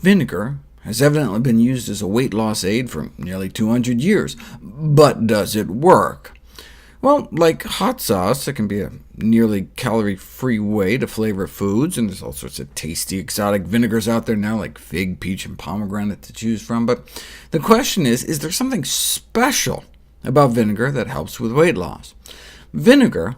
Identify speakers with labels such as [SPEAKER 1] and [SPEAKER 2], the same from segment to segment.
[SPEAKER 1] Vinegar has evidently been used as a weight loss aid for nearly 200 years. But does it work? Well, like hot sauce, it can be a nearly calorie-free way to flavor foods, and there's all sorts of tasty exotic vinegars out there now, like fig, peach, and pomegranate to choose from. But the question is there something special about vinegar that helps with weight loss? Vinegar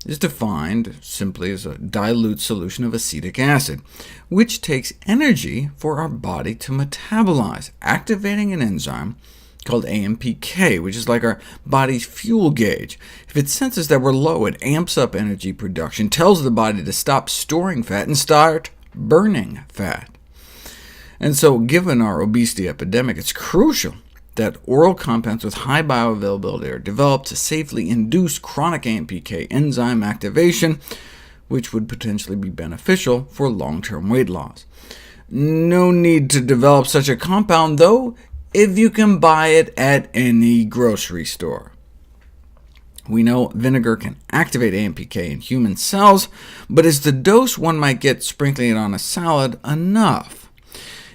[SPEAKER 1] is defined simply as a dilute solution of acetic acid, which takes energy for our body to metabolize, activating an enzyme called AMPK, which is like our body's fuel gauge. If it senses that we're low, it amps up energy production, tells the body to stop storing fat and start burning fat. And so, given our obesity epidemic, it's crucial that oral compounds with high bioavailability are developed to safely induce chronic AMPK enzyme activation, which would potentially be beneficial for long-term weight loss. No need to develop such a compound, though, if you can buy it at any grocery store. We know vinegar can activate AMPK in human cells, but is the dose one might get sprinkling it on a salad enough?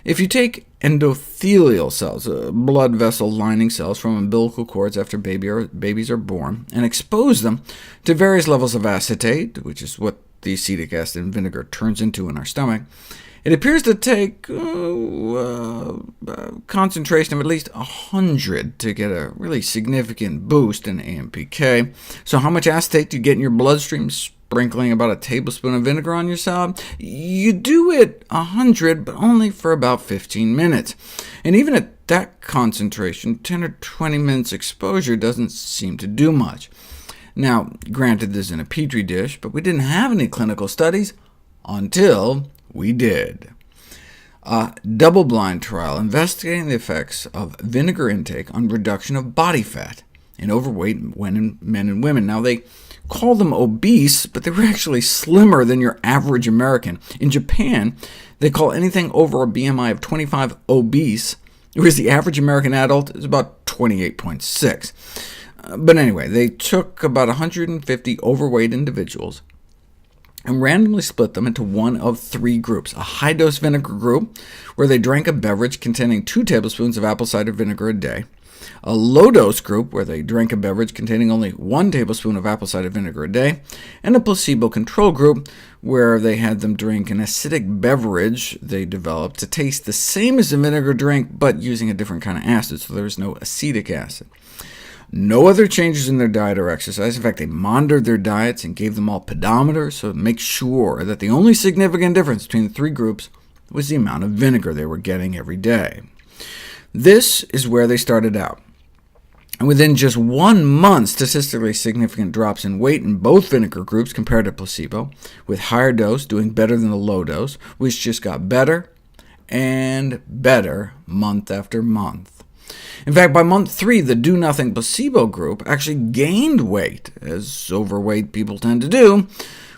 [SPEAKER 1] If you take endothelial cells, blood vessel lining cells from umbilical cords after babies are born, and expose them to various levels of acetate, which is what the acetic acid in vinegar turns into in our stomach, it appears to take concentration of at least 100 to get a really significant boost in AMPK. So how much acetate do you get in your bloodstream sprinkling about a tablespoon of vinegar on your salad? You do it 100, but only for about 15 minutes. And even at that concentration, 10 or 20 minutes exposure doesn't seem to do much. Now, granted, this is in a petri dish, but we didn't have any clinical studies until we did. A double-blind trial investigating the effects of vinegar intake on reduction of body fat in overweight men and women. Now, they call them obese, but they were actually slimmer than your average American. In Japan, they call anything over a BMI of 25 obese, whereas the average American adult is about 28.6. But anyway, they took about 150 overweight individuals and randomly split them into one of three groups: a high-dose vinegar group, where they drank a beverage containing 2 tablespoons of apple cider vinegar a day; a low-dose group, where they drank a beverage containing only 1 tablespoon of apple cider vinegar a day; and a placebo control group, where they had them drink an acidic beverage they developed to taste the same as a vinegar drink, but using a different kind of acid, so there was no acetic acid. No other changes in their diet or exercise. In fact, they monitored their diets and gave them all pedometers, so to make sure that the only significant difference between the three groups was the amount of vinegar they were getting every day. This is where they started out. And within just 1 month, statistically significant drops in weight in both vinegar groups compared to placebo, with higher dose doing better than the low dose, which just got better and better month after month. In fact, by month 3, the do-nothing placebo group actually gained weight, as overweight people tend to do,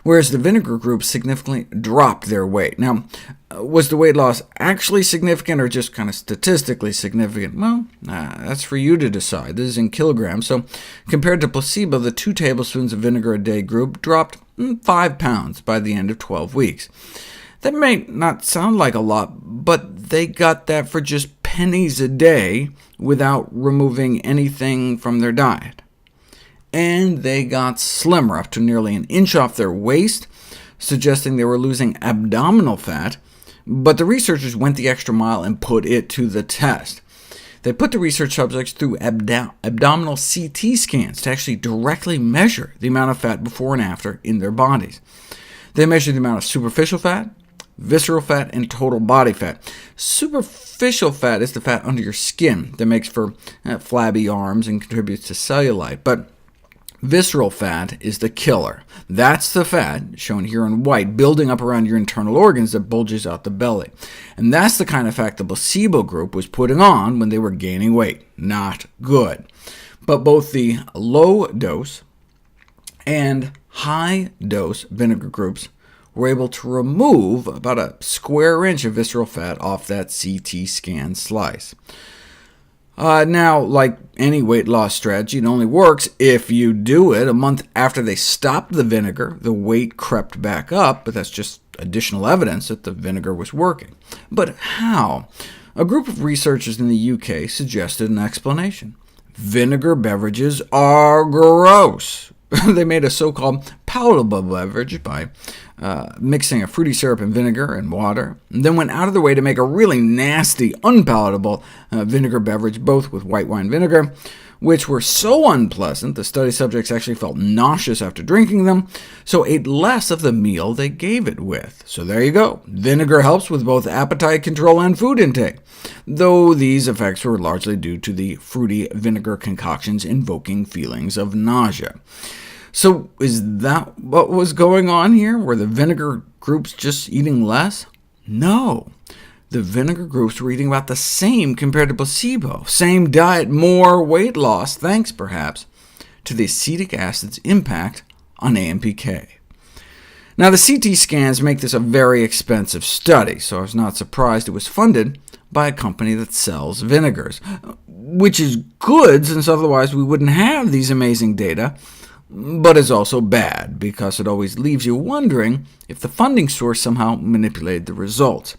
[SPEAKER 1] whereas the vinegar group significantly dropped their weight. Now, was the weight loss actually significant or just kind of statistically significant? Well, that's for you to decide. This is in kilograms, so compared to placebo, the 2 tablespoons of vinegar a day group dropped 5 pounds by the end of 12 weeks. That may not sound like a lot, but they got that for just pennies a day without removing anything from their diet. And they got slimmer, up to nearly an inch off their waist, suggesting they were losing abdominal fat, but the researchers went the extra mile and put it to the test. They put the research subjects through abdominal CT scans to actually directly measure the amount of fat before and after in their bodies. They measured the amount of superficial fat, visceral fat, and total body fat. Superficial fat is the fat under your skin that makes for flabby arms and contributes to cellulite, but visceral fat is the killer. That's the fat, shown here in white, building up around your internal organs that bulges out the belly. And that's the kind of fat the placebo group was putting on when they were gaining weight. Not good. But both the low-dose and high-dose vinegar groups were able to remove about a square inch of visceral fat off that CT scan slice. Now, like any weight loss strategy, it only works if you do it. A month after they stopped the vinegar, the weight crept back up, but that's just additional evidence that the vinegar was working. But how? A group of researchers in the UK suggested an explanation. Vinegar beverages are gross. They made a so-called palatable beverage by mixing a fruity syrup and vinegar and water, and then went out of their way to make a really nasty, unpalatable vinegar beverage, both with white wine vinegar, which were so unpleasant the study subjects actually felt nauseous after drinking them, so ate less of the meal they gave it with. So there you go. Vinegar helps with both appetite control and food intake, though these effects were largely due to the fruity vinegar concoctions invoking feelings of nausea. So is that what was going on here? Were the vinegar groups just eating less? No. The vinegar groups were eating about the same compared to placebo. Same diet, more weight loss, thanks perhaps to the acetic acid's impact on AMPK. Now, the CT scans make this a very expensive study, so I was not surprised it was funded by a company that sells vinegars, which is good, since otherwise we wouldn't have these amazing data, but is also bad, because it always leaves you wondering if the funding source somehow manipulated the results.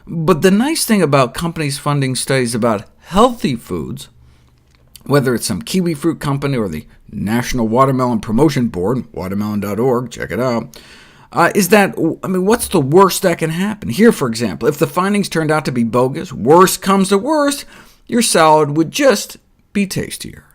[SPEAKER 1] But the nice thing about companies funding studies about healthy foods, whether it's some kiwi fruit company or the National Watermelon Promotion Board, watermelon.org, check it out, is that, what's the worst that can happen? Here, for example, if the findings turned out to be bogus, worst comes to worst, your salad would just be tastier.